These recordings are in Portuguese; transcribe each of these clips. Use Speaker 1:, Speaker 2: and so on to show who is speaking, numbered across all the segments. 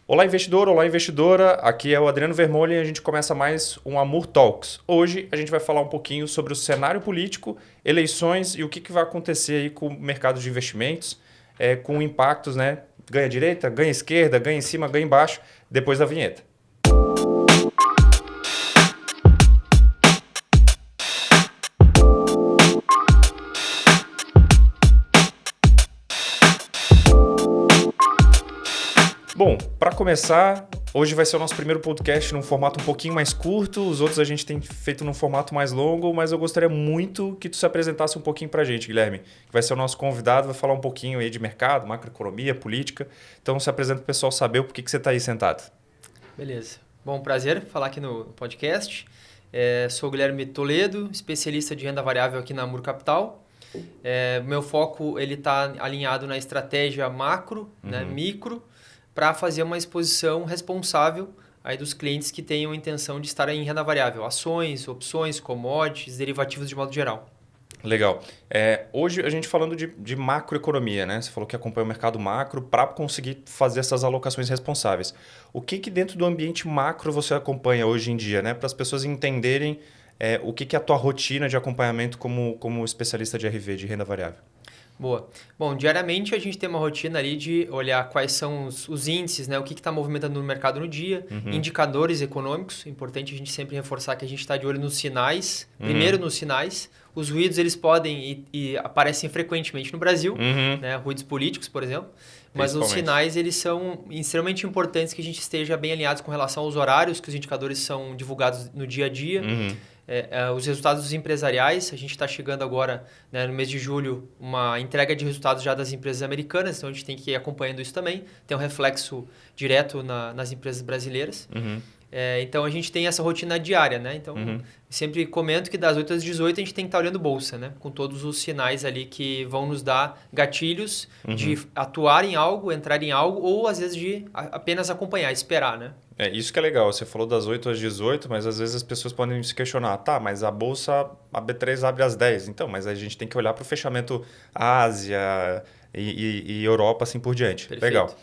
Speaker 1: Olá, investidor, olá, investidora. Aqui é o Adriano Vermolli e a gente começa mais um Amur Talks. Hoje a gente vai falar um pouquinho sobre o cenário político, eleições e o que vai acontecer aí com o mercado de investimentos, com impactos, né? Ganha direita, ganha esquerda, ganha em cima, ganha embaixo, depois da vinheta. Bom, para começar, hoje vai ser o nosso primeiro podcast num formato um pouquinho mais curto, os outros a gente tem feito num formato mais longo, mas eu gostaria muito que tu se apresentasse um pouquinho para a gente, Guilherme, que vai ser o nosso convidado, vai falar um pouquinho aí de mercado, macroeconomia, política. Então se apresenta para o pessoal saber o porquê que você está aí sentado.
Speaker 2: Beleza. Bom, prazer falar aqui no podcast. Sou o Guilherme Toledo, especialista de renda variável aqui na Amur Capital. Meu foco ele está alinhado na estratégia macro, né, micro, para fazer uma exposição responsável aí dos clientes que tenham a intenção de estar em renda variável, ações, opções, commodities, derivativos de modo geral.
Speaker 1: Legal. Hoje a gente falando de macroeconomia, né? Você falou que acompanha o mercado macro para conseguir fazer essas alocações responsáveis. O que dentro do ambiente macro você acompanha hoje em dia, né? Para as pessoas entenderem o que é a tua rotina de acompanhamento como especialista de RV, de renda variável.
Speaker 2: Boa. Bom, diariamente a gente tem uma rotina ali de olhar quais são os índices, né? O que está movimentando no mercado no dia, indicadores econômicos. Importante a gente sempre reforçar que a gente está de olho nos sinais. Primeiro nos sinais. Os ruídos eles podem e aparecem frequentemente no Brasil, né? Ruídos políticos, por exemplo. Mas os sinais eles são extremamente importantes que a gente esteja bem alinhados com relação aos horários que os indicadores são divulgados no dia a dia. Os resultados empresariais, a gente está chegando agora, né, no mês de julho, uma entrega de resultados já das empresas americanas, então a gente tem que ir acompanhando isso também. Tem um reflexo direto nas empresas brasileiras. Então a gente tem essa rotina diária, né? Então sempre comento que das 8 às 18 a gente tem que estar olhando bolsa, né? Com todos os sinais ali que vão nos dar gatilhos de atuar em algo, entrar em algo ou às vezes de apenas acompanhar, esperar, né?
Speaker 1: Isso que é legal. Você falou das 8 às 18, mas às vezes as pessoas podem se questionar. Tá, mas a bolsa, a B3 abre às 10. Então, mas a gente tem que olhar para o fechamento Ásia e Europa, assim por diante.
Speaker 2: Perfeito.
Speaker 1: Legal.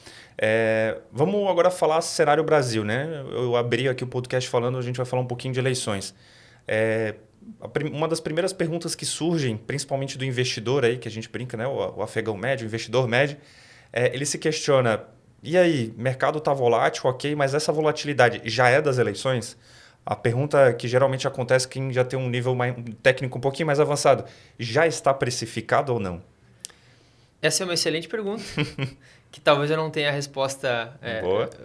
Speaker 1: Vamos agora falar cenário Brasil, né? Eu abri aqui o podcast falando, a gente vai falar um pouquinho de eleições. Uma das primeiras perguntas que surgem, principalmente do investidor aí, que a gente brinca, né? O afegão médio, o investidor médio, ele se questiona... E aí, mercado está volátil, ok, mas essa volatilidade já é das eleições? A pergunta que geralmente acontece quem já tem um nível técnico um pouquinho mais avançado, já está precificado ou não?
Speaker 2: Essa é uma excelente pergunta, que talvez eu não tenha a resposta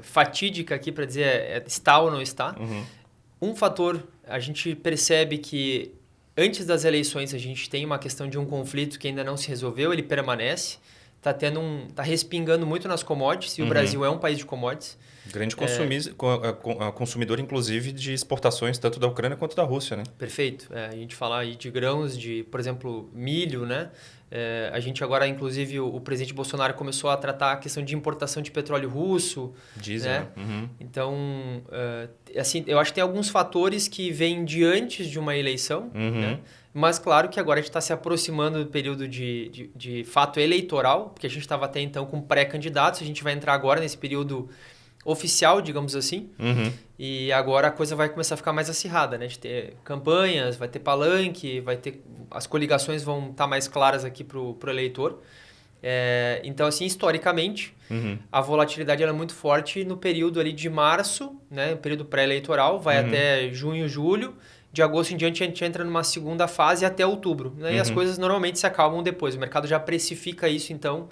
Speaker 2: fatídica aqui para dizer está ou não está. Um fator, a gente percebe que antes das eleições a gente tem uma questão de um conflito que ainda não se resolveu, ele permanece. Tá respingando muito nas commodities, e o Brasil é um país de commodities.
Speaker 1: Grande consumidor, inclusive, de exportações tanto da Ucrânia quanto da Rússia, né?
Speaker 2: Perfeito. A gente fala aí de grãos, de, por exemplo, milho, né? A gente agora, inclusive, o presidente Bolsonaro começou a tratar a questão de importação de petróleo russo.
Speaker 1: Diesel, né?
Speaker 2: Então, assim, eu acho que tem alguns fatores que vêm de antes de uma eleição, né? Mas, claro que agora a gente está se aproximando do período de fato eleitoral, porque a gente estava até então com pré-candidatos, a gente vai entrar agora nesse período oficial, digamos assim, e agora a coisa vai começar a ficar mais acirrada, né? A gente ter campanhas, vai ter palanque, as coligações vão estar mais claras aqui para o eleitor. Então, assim, historicamente, a volatilidade ela é muito forte no período ali de março, né? Período pré-eleitoral, vai até junho, julho. De agosto em diante, a gente entra numa segunda fase até outubro. Né? E as coisas normalmente se acalmam depois. O mercado já precifica isso, então,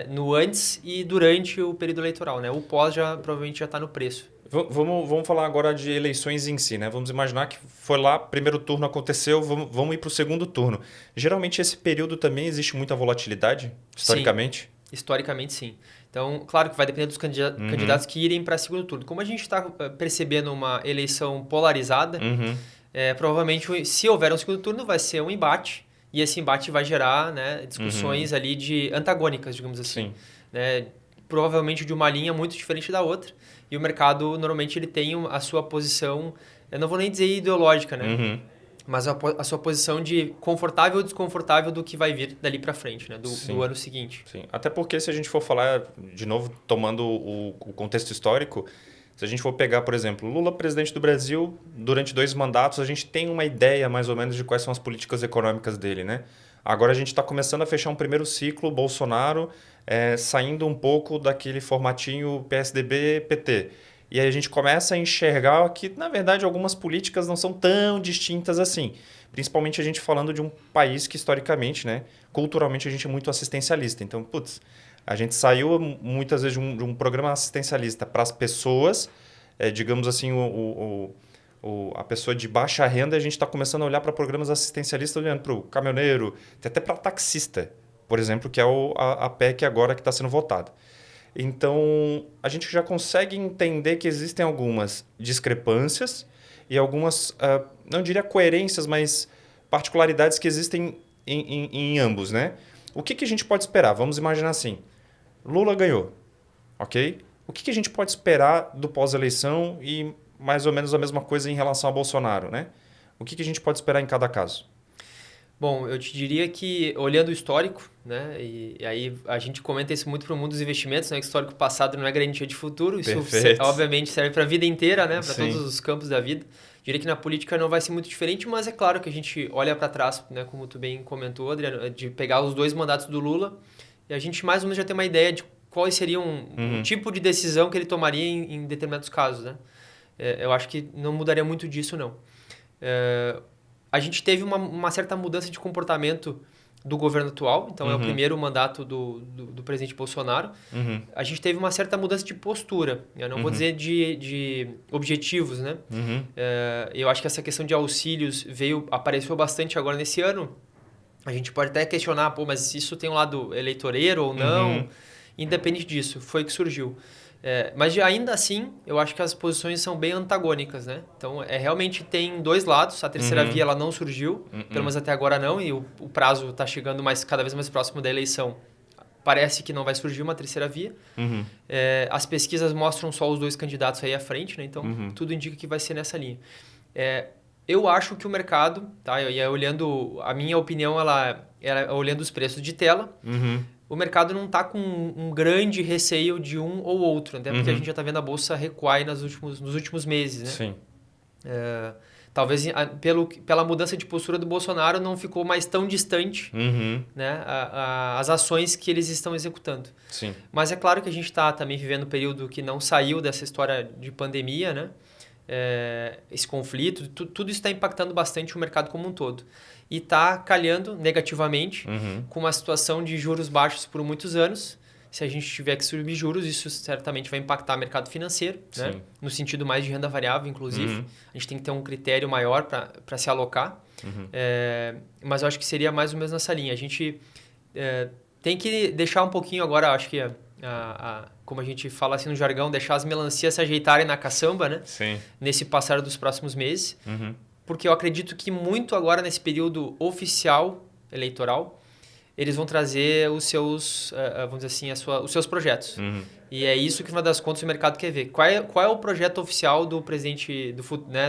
Speaker 2: no antes e durante o período eleitoral. Né? O pós provavelmente já está no preço.
Speaker 1: Vamos falar agora de eleições em si, né? Vamos imaginar que foi lá, primeiro turno aconteceu, vamos ir para o segundo turno. Geralmente, esse período também existe muita volatilidade, historicamente?
Speaker 2: Sim, historicamente, sim. Então, claro que vai depender dos candidatos que irem para segundo turno. Como a gente está percebendo uma eleição polarizada, provavelmente, se houver um segundo turno, vai ser um embate. E esse embate vai gerar, né, discussões ali antagônicas, digamos assim. Né? Provavelmente de uma linha muito diferente da outra. E o mercado, normalmente, ele tem a sua posição, eu não vou nem dizer ideológica, né? mas a sua posição de confortável ou desconfortável do que vai vir dali para frente, né? Do ano seguinte.
Speaker 1: Sim, até porque se a gente for falar, de novo, tomando o contexto histórico, se a gente for pegar, por exemplo, Lula, presidente do Brasil, durante 2 mandatos, a gente tem uma ideia mais ou menos de quais são as políticas econômicas dele, né? Agora a gente está começando a fechar um primeiro ciclo, Bolsonaro, saindo um pouco daquele formatinho PSDB-PT. E aí a gente começa a enxergar que, na verdade, algumas políticas não são tão distintas assim. Principalmente a gente falando de um país que, historicamente, né, culturalmente, a gente é muito assistencialista. Então, putz, a gente saiu muitas vezes de um programa assistencialista para as pessoas, digamos assim, a pessoa de baixa renda, a gente está começando a olhar para programas assistencialistas, olhando para o caminhoneiro, até para taxista, por exemplo, que é a PEC agora que está sendo votada. Então, a gente já consegue entender que existem algumas discrepâncias e algumas, não diria coerências, mas particularidades que existem em ambos, né? O que a gente pode esperar? Vamos imaginar assim, Lula ganhou, ok? O que a gente pode esperar do pós-eleição e mais ou menos a mesma coisa em relação a Bolsonaro, né? O que a gente pode esperar em cada caso?
Speaker 2: Bom, eu te diria que, olhando o histórico, né, e aí a gente comenta isso muito para o mundo dos investimentos, né, que o histórico passado não é garantia de futuro, isso obviamente serve para a vida inteira, né, para todos os campos da vida. Diria que na política não vai ser muito diferente, mas é claro que a gente olha para trás, né, como tu bem comentou, Adriano, de pegar os 2 mandatos do Lula e a gente mais ou menos já tem uma ideia de quais seriam o tipo de decisão que ele tomaria em determinados casos, né. Eu acho que não mudaria muito disso, não. A gente teve uma certa mudança de comportamento do governo atual, então é o primeiro mandato do presidente Bolsonaro. A gente teve uma certa mudança de postura, eu não vou dizer de objetivos, né? Eu acho que essa questão de auxílios apareceu bastante agora nesse ano. A gente pode até questionar, mas isso tem um lado eleitoreiro ou não? Independente disso, foi que surgiu. Mas ainda assim, eu acho que as posições são bem antagônicas, né? Então, realmente tem 2 lados. A terceira via ela não surgiu, pelo menos até agora não, e o prazo está chegando cada vez mais próximo da eleição. Parece que não vai surgir uma terceira via. As pesquisas mostram só os 2 candidatos aí à frente, né? Então, tudo indica que vai ser nessa linha. Eu acho que o mercado, tá? E olhando, a minha opinião, ela olhando os preços de tela, o mercado não está com um grande receio de um ou outro, até porque a gente já está vendo a bolsa recuar aí nos últimos meses, né?
Speaker 1: Sim.
Speaker 2: Talvez pela mudança de postura do Bolsonaro não ficou mais tão distante, né, as ações que eles estão executando.
Speaker 1: Sim.
Speaker 2: Mas é claro que a gente está também vivendo um período que não saiu dessa história de pandemia, né? Esse conflito, tudo isso está impactando bastante o mercado como um todo. E está calhando negativamente com uma situação de juros baixos por muitos anos. Se a gente tiver que subir juros, isso certamente vai impactar o mercado financeiro, né? No sentido mais de renda variável, inclusive. A gente tem que ter um critério maior para se alocar. Mas eu acho que seria mais ou menos nessa linha. A gente tem que deixar um pouquinho agora, acho que como a gente fala assim no jargão, deixar as melancias se ajeitarem na caçamba, né?
Speaker 1: Sim.
Speaker 2: Nesse passar dos próximos meses. Porque eu acredito que muito agora nesse período oficial eleitoral, eles vão trazer os seus, vamos dizer assim, os seus projetos. E é isso que, no final das contas, o mercado quer ver. Qual é o projeto oficial do presidente,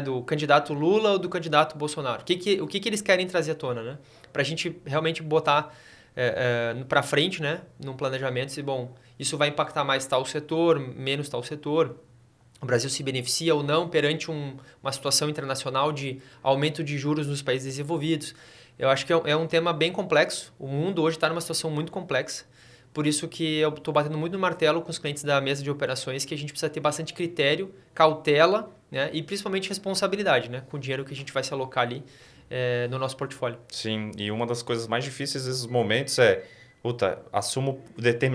Speaker 2: do candidato Lula ou do candidato Bolsonaro? O que eles querem trazer à tona, né? Para a gente realmente botar para frente, né? Num planejamento, e bom, isso vai impactar mais tal setor, menos tal setor. O Brasil se beneficia ou não perante uma situação internacional de aumento de juros nos países desenvolvidos. Eu acho que é um tema bem complexo. O mundo hoje está numa situação muito complexa. Por isso que eu estou batendo muito no martelo com os clientes da mesa de operações que a gente precisa ter bastante critério, cautela, né? E principalmente responsabilidade, né? Com o dinheiro que a gente vai se alocar ali no nosso portfólio.
Speaker 1: Sim, e uma das coisas mais difíceis nesses momentos assumo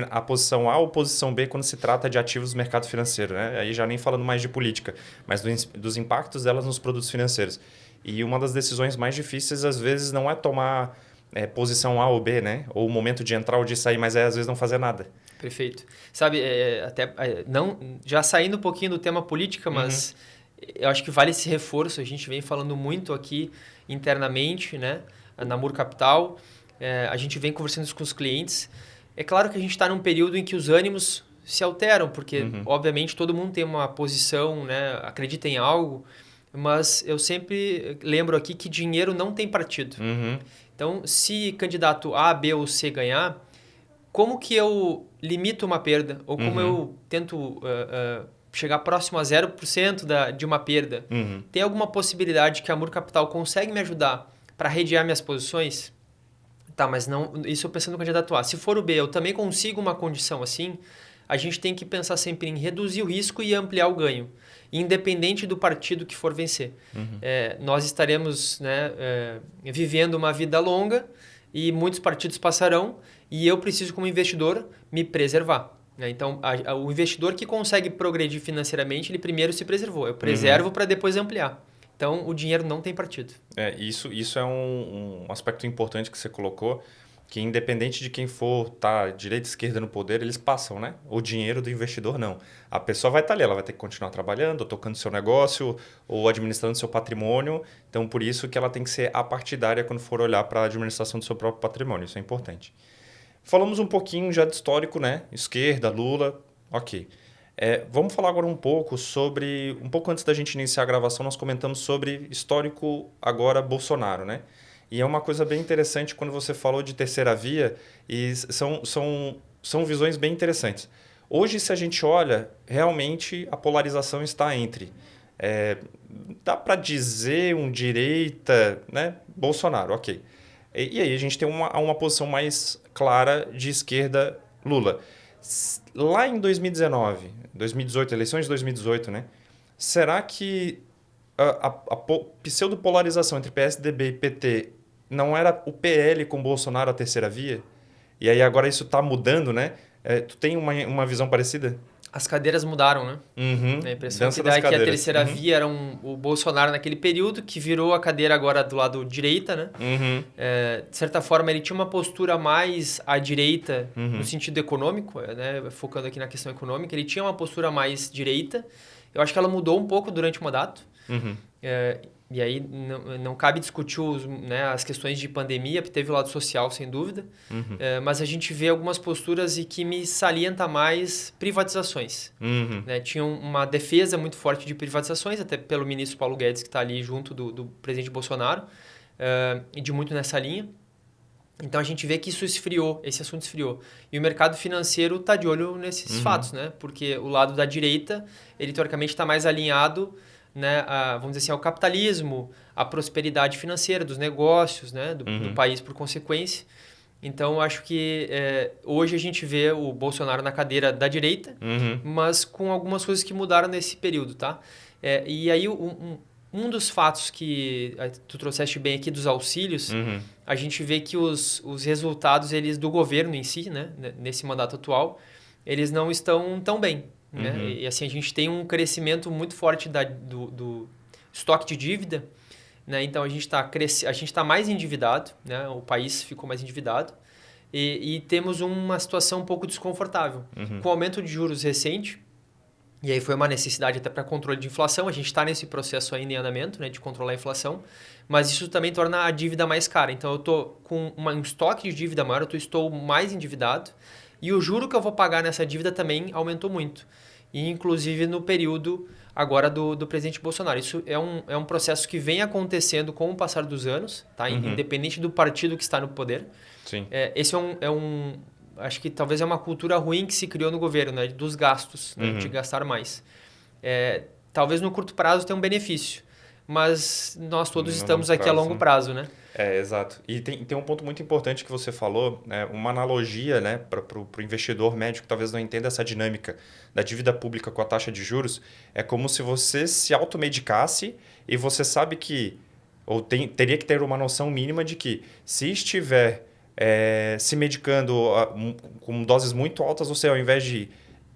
Speaker 1: a posição A ou posição B quando se trata de ativos do mercado financeiro, né? Aí já nem falando mais de política, mas dos impactos delas nos produtos financeiros. E uma das decisões mais difíceis, às vezes, não é tomar posição A ou B, né? Ou o momento de entrar ou de sair, mas às vezes não fazer nada.
Speaker 2: Perfeito. Sabe, já saindo um pouquinho do tema política, mas eu acho que vale esse reforço. A gente vem falando muito aqui internamente, né? Na Mur Capital. A gente vem conversando isso com os clientes. É claro que a gente está num período em que os ânimos se alteram, porque, obviamente, todo mundo tem uma posição, né? Acredita em algo. mas eu sempre lembro aqui que dinheiro não tem partido. Então, se candidato A, B ou C ganhar, como que eu limito uma perda? Ou como eu tento chegar próximo a 0% de uma perda? Tem alguma possibilidade que a Muro Capital consegue me ajudar para redear minhas posições? Tá, mas não, isso eu pensando no candidato A. Se for o B, eu também consigo uma condição assim, a gente tem que pensar sempre em reduzir o risco e ampliar o ganho, independente do partido que for vencer. Nós estaremos, né, vivendo uma vida longa e muitos partidos passarão e eu preciso, como investidor, me preservar. Né? Então, o investidor que consegue progredir financeiramente, ele primeiro se preservou. Eu preservo para depois ampliar. Então, o dinheiro não tem partido.
Speaker 1: Isso é um aspecto importante que você colocou, que independente de quem for tá direita e esquerda no poder, eles passam, né? O dinheiro do investidor não. A pessoa vai estar ali, ela vai ter que continuar trabalhando, ou tocando seu negócio, ou administrando seu patrimônio. Então, por isso que ela tem que ser apartidária quando for olhar para a administração do seu próprio patrimônio. Isso é importante. Falamos um pouquinho já de histórico, né? Esquerda, Lula, ok. Vamos falar agora um pouco sobre... Um pouco antes da gente iniciar a gravação, nós comentamos sobre histórico agora Bolsonaro, né? E é uma coisa bem interessante quando você falou de terceira via, e são visões bem interessantes. Hoje, se a gente olha, realmente a polarização está entre... dá para dizer um direita, né? Bolsonaro, ok. E aí a gente tem uma posição mais clara de esquerda, Lula. Lá em 2019, 2018, eleições de 2018, né? Será que a pseudopolarização entre PSDB e PT não era o PL com Bolsonaro a terceira via? E aí agora isso está mudando, né? Tu tem uma visão parecida?
Speaker 2: As cadeiras mudaram, né? A impressão que dá é que a terceira via era o Bolsonaro naquele período, que virou a cadeira agora do lado direita, né? De certa forma, ele tinha uma postura mais à direita no sentido econômico, né? Focando aqui na questão econômica. Ele tinha uma postura mais direita. Eu acho que ela mudou um pouco durante o mandato. E aí não cabe discutir as questões de pandemia, porque teve o lado social, sem dúvida. Mas a gente vê algumas posturas e que me salienta mais privatizações. Né? Tinha uma defesa muito forte de privatizações, até pelo ministro Paulo Guedes, que está ali junto do presidente Bolsonaro, e de muito nessa linha. Então a gente vê que isso esfriou, esse assunto esfriou. E o mercado financeiro está de olho nesses fatos, né? Porque o lado da direita, ele teoricamente está mais alinhado, né, vamos dizer assim, ao capitalismo, à prosperidade financeira dos negócios, né, do país por consequência. Então, eu acho que hoje a gente vê o Bolsonaro na cadeira da direita, mas com algumas coisas que mudaram nesse período, tá? E aí, um dos fatos que tu trouxeste bem aqui dos auxílios, a gente vê que os resultados do governo em si, né, nesse mandato atual, eles não estão tão bem. Né? E assim, a gente tem um crescimento muito forte do estoque de dívida, né? Então a gente está mais endividado, né? O país ficou mais endividado e temos uma situação um pouco desconfortável. Com o aumento de juros recente, e aí foi uma necessidade até para controle de inflação, a gente está nesse processo ainda em andamento, né? De controlar a inflação, mas isso também torna a dívida mais cara. Então eu estou com um estoque de dívida maior, estou mais endividado, e o juro que eu vou pagar nessa dívida também aumentou muito. E, inclusive, no período agora do presidente Bolsonaro. Isso é um processo que vem acontecendo com o passar dos anos, tá? Independente do partido que está no poder.
Speaker 1: Sim.
Speaker 2: Esse acho que talvez é uma cultura ruim que se criou no governo, né? Dos gastos, né? De gastar mais. Talvez no curto prazo tenha um benefício, mas nós todos estamos aqui a longo prazo, né?
Speaker 1: Exato. E tem um ponto muito importante que você falou, né? Uma analogia, né, para o investidor médio que talvez não entenda essa dinâmica da dívida pública com a taxa de juros. É como se você se automedicasse e você sabe que, ou teria que ter uma noção mínima de que se estiver se medicando com doses muito altas, você ao invés de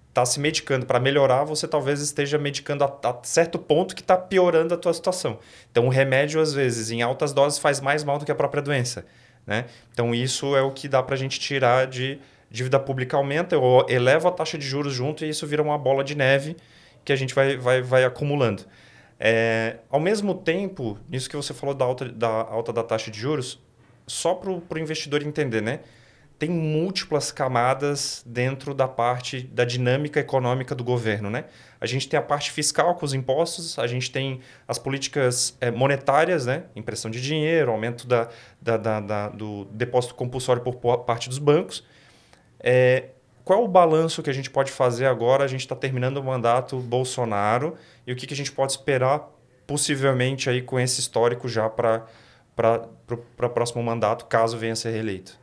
Speaker 1: está se medicando para melhorar, você talvez esteja medicando a certo ponto que está piorando a tua situação. Então, o remédio, às vezes, em altas doses, faz mais mal do que a própria doença. Né? Então, isso é o que dá para a gente tirar de dívida pública aumenta, eu elevo a taxa de juros junto e isso vira uma bola de neve que a gente vai acumulando. Ao mesmo tempo, nisso que você falou da alta da taxa de juros, só para o investidor entender, né? tem múltiplas camadas dentro da parte da dinâmica econômica do governo, né? A gente tem a parte fiscal com os impostos, a gente tem as políticas monetárias, né? Impressão de dinheiro, aumento do depósito compulsório por parte dos bancos. Qual é o balanço que a gente pode fazer agora? A gente está terminando o mandato Bolsonaro e o que a gente pode esperar possivelmente aí com esse histórico já para o próximo mandato, caso venha a ser reeleito?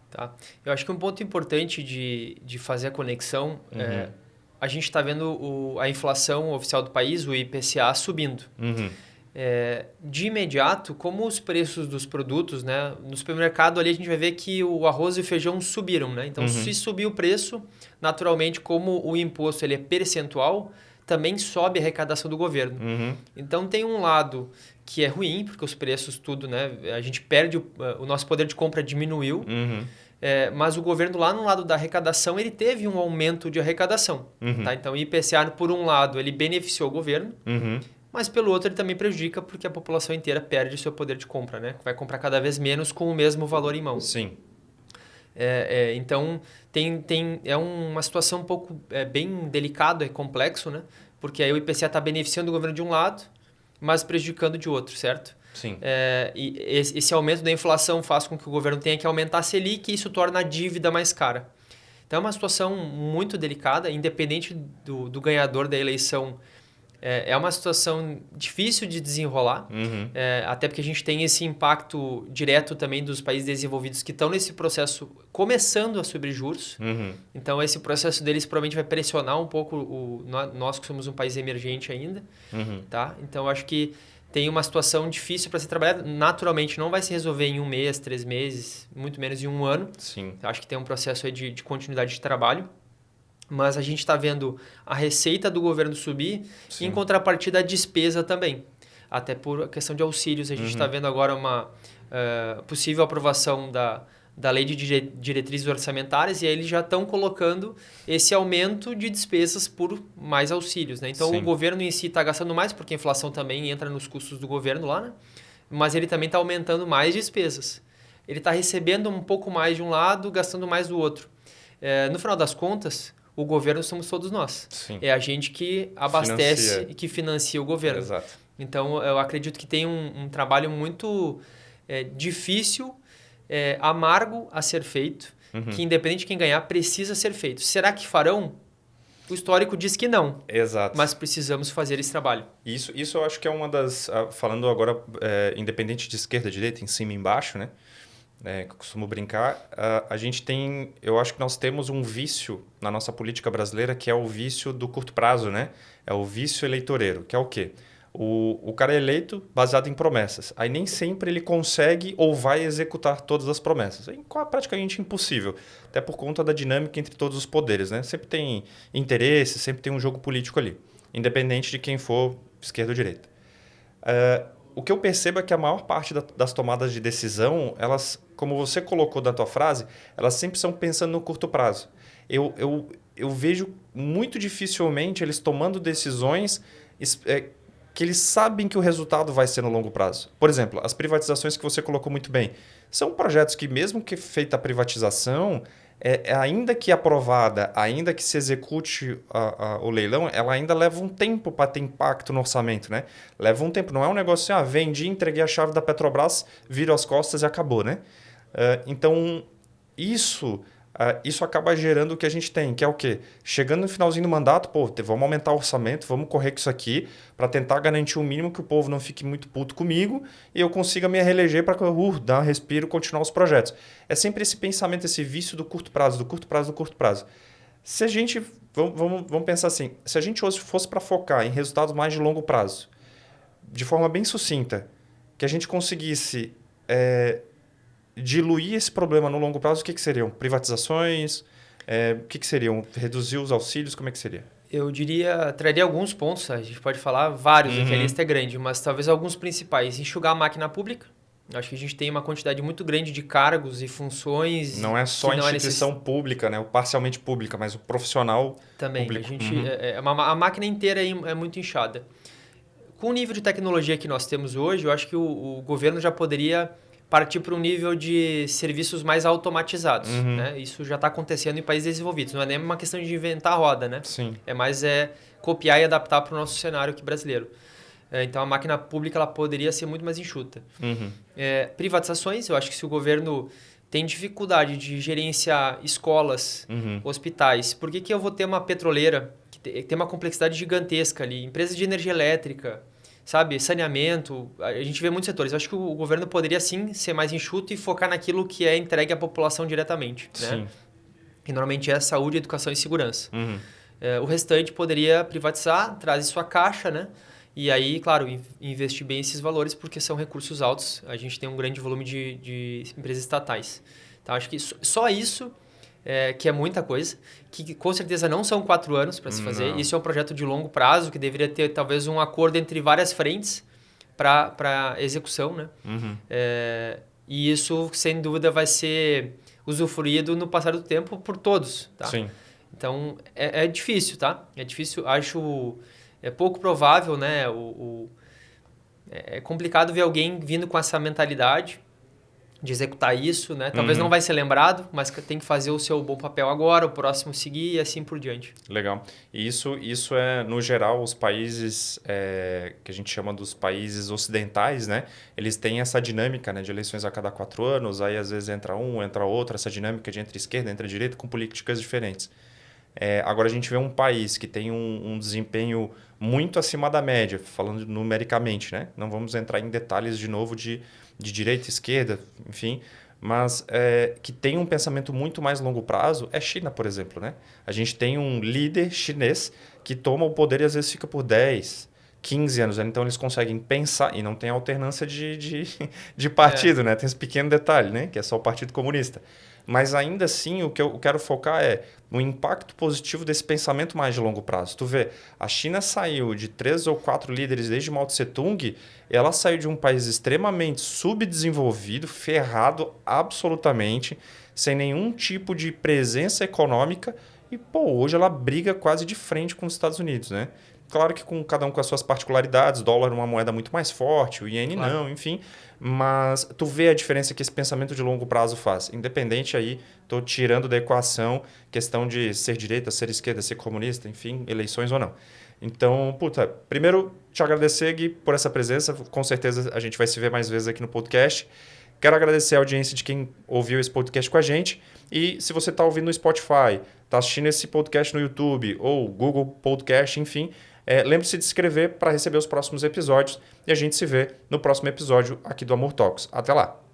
Speaker 2: Tá. Eu acho que um ponto importante de fazer a conexão a gente está vendo a inflação oficial do país, o IPCA, subindo. De imediato, como os preços dos produtos, né, no supermercado ali a gente vai ver que o arroz e o feijão subiram. Né? Então, se subir o preço, naturalmente, como o imposto ele é percentual, também sobe a arrecadação do governo. Então, tem um lado que é ruim, porque os preços, tudo, né, a gente perde, o nosso poder de compra diminuiu, mas o governo lá no lado da arrecadação, ele teve um aumento de arrecadação. Tá? Então, o IPCA, por um lado, ele beneficiou o governo, mas pelo outro ele também prejudica porque a população inteira perde o seu poder de compra, né? Vai comprar cada vez menos com o mesmo valor em mãos.
Speaker 1: Sim.
Speaker 2: Então, é uma situação um pouco bem delicada e complexo, né? Porque aí o IPCA está beneficiando o governo de um lado, mas prejudicando de outro, certo?
Speaker 1: Sim.
Speaker 2: E esse aumento da inflação faz com que o governo tenha que aumentar a Selic e isso torna a dívida mais cara. Então, é uma situação muito delicada, independente do ganhador da eleição. É uma situação difícil de desenrolar, até porque a gente tem esse impacto direto também dos países desenvolvidos que estão nesse processo começando a subir juros. Então, esse processo deles provavelmente vai pressionar um pouco nós que somos um país emergente ainda. Tá? Então, eu acho que tem uma situação difícil para ser trabalhada. Naturalmente, não vai se resolver em 1 mês, 3 meses, muito menos em 1 ano.
Speaker 1: Sim.
Speaker 2: Eu acho que tem um processo aí de continuidade de trabalho. Mas a gente está vendo a receita do governo subir e, em contrapartida, a despesa também. Até por questão de auxílios. A gente está vendo agora uma possível aprovação da lei de diretrizes orçamentárias e aí eles já estão colocando esse aumento de despesas por mais auxílios. Né? Então, o governo em si está gastando mais, porque a inflação também entra nos custos do governo lá, né? Mas ele também está aumentando mais despesas. Ele está recebendo um pouco mais de um lado, gastando mais do outro. No final das contas, o governo somos todos nós.
Speaker 1: Sim.
Speaker 2: É a gente que abastece e que financia o governo.
Speaker 1: Exato.
Speaker 2: Então, eu acredito que tem um trabalho muito difícil, amargo a ser feito, que independente de quem ganhar, precisa ser feito. Será que farão? O histórico diz que não.
Speaker 1: Exato.
Speaker 2: Mas precisamos fazer esse trabalho.
Speaker 1: Isso eu acho que é uma das... Falando agora, independente de esquerda, direita, em cima e embaixo, né? Que eu costumo brincar, a gente tem... Eu acho que nós temos um vício na nossa política brasileira que é o vício do curto prazo, né? É o vício eleitoreiro, que é o quê? O cara é eleito baseado em promessas. Aí nem sempre ele consegue ou vai executar todas as promessas. É praticamente impossível, até por conta da dinâmica entre todos os poderes, né? Sempre tem interesse, sempre tem um jogo político ali, independente de quem for, esquerda ou direita. O que eu percebo é que a maior parte das tomadas de decisão, elas, como você colocou na tua frase, elas sempre são pensando no curto prazo. Eu vejo muito dificilmente eles tomando decisões que eles sabem que o resultado vai ser no longo prazo. Por exemplo, as privatizações que você colocou muito bem, são projetos que mesmo que feita a privatização, ainda que aprovada, ainda que se execute o leilão, ela ainda leva um tempo para ter impacto no orçamento, né? Leva um tempo, não é um negócio assim, vendi, entreguei a chave da Petrobras, viro as costas e acabou, né? Então, isso acaba gerando o que a gente tem, que é o quê? Chegando no finalzinho do mandato, vamos aumentar o orçamento, vamos correr com isso aqui para tentar garantir o mínimo que o povo não fique muito puto comigo e eu consiga me reeleger para dar um respiro e continuar os projetos. É sempre esse pensamento, esse vício do curto prazo, do curto prazo, do curto prazo. Se a gente, vamos pensar assim, se a gente hoje fosse para focar em resultados mais de longo prazo, de forma bem sucinta, que a gente conseguisse... diluir esse problema no longo prazo, o que seriam? Privatizações? O que seriam? Reduzir os auxílios? Como é que seria?
Speaker 2: Eu traria alguns pontos, a gente pode falar vários, aqui a lista é grande, mas talvez alguns principais. Enxugar a máquina pública. Acho que a gente tem uma quantidade muito grande de cargos e funções.
Speaker 1: Não é só a instituição pública, né? Ou parcialmente pública, mas o profissional
Speaker 2: também.
Speaker 1: Público.
Speaker 2: A máquina inteira é muito inchada. Com o nível de tecnologia que nós temos hoje, eu acho que o governo já poderia partir para um nível de serviços mais automatizados, né? Isso já está acontecendo em países desenvolvidos. Não é nem uma questão de inventar a roda, né?
Speaker 1: Sim.
Speaker 2: É mais copiar e adaptar para o nosso cenário aqui brasileiro. Então, a máquina pública ela poderia ser muito mais enxuta. Privatizações, eu acho que se o governo tem dificuldade de gerenciar escolas, hospitais, por que eu vou ter uma petroleira que tem uma complexidade gigantesca ali? Empresas de energia elétrica, sabe? Saneamento, a gente vê muitos setores. Eu acho que o governo poderia, sim, ser mais enxuto e focar naquilo que é entregue à população diretamente.
Speaker 1: Sim.
Speaker 2: Né? E normalmente é saúde, educação e segurança. O restante poderia privatizar, traz sua caixa, né? E aí, claro, investir bem esses valores porque são recursos altos. A gente tem um grande volume de empresas estatais. Então, acho que só isso, que é muita coisa, que com certeza não são 4 anos para se fazer. Isso é um projeto de longo prazo que deveria ter talvez um acordo entre várias frentes para execução, né? E isso, sem dúvida, vai ser usufruído no passar do tempo por todos, tá?
Speaker 1: Sim.
Speaker 2: Então, é difícil, tá? É difícil, acho... É pouco provável, né? É complicado ver alguém vindo com essa mentalidade de executar isso, né? Talvez não vai ser lembrado, mas tem que fazer o seu bom papel agora, o próximo seguir e assim por diante.
Speaker 1: Legal. E isso é, no geral, os países que a gente chama dos países ocidentais, né? Eles têm essa dinâmica, né, de eleições a cada 4 anos, aí às vezes entra um, entra outro, essa dinâmica de entre esquerda, entre direita, com políticas diferentes. Agora a gente vê um país que tem um desempenho muito acima da média, falando numericamente, né? Não vamos entrar em detalhes de novo de direita, esquerda, enfim, mas que tem um pensamento muito mais longo prazo é China, por exemplo, né? A gente tem um líder chinês que toma o poder e às vezes fica por 10, 15 anos. Então eles conseguem pensar e não tem alternância de partido, né? Tem esse pequeno detalhe, né? Que é só o Partido Comunista. Mas ainda assim, o que eu quero focar é o impacto positivo desse pensamento mais de longo prazo. Tu vê, a China saiu de 3 ou 4 líderes desde Mao Tse Tung, ela saiu de um país extremamente subdesenvolvido, ferrado absolutamente, sem nenhum tipo de presença econômica e, hoje ela briga quase de frente com os Estados Unidos, né? Claro que com cada um com as suas particularidades, o dólar é uma moeda muito mais forte, o iene não, enfim. Mas tu vê a diferença que esse pensamento de longo prazo faz. Independente aí, estou tirando da equação questão de ser direita, ser esquerda, ser comunista, enfim, eleições ou não. Então, primeiro te agradecer, Gui, por essa presença. Com certeza a gente vai se ver mais vezes aqui no podcast. Quero agradecer a audiência de quem ouviu esse podcast com a gente. E se você está ouvindo no Spotify, está assistindo esse podcast no YouTube ou Google Podcast, enfim, lembre-se de se inscrever para receber os próximos episódios e a gente se vê no próximo episódio aqui do Amor Talks. Até lá!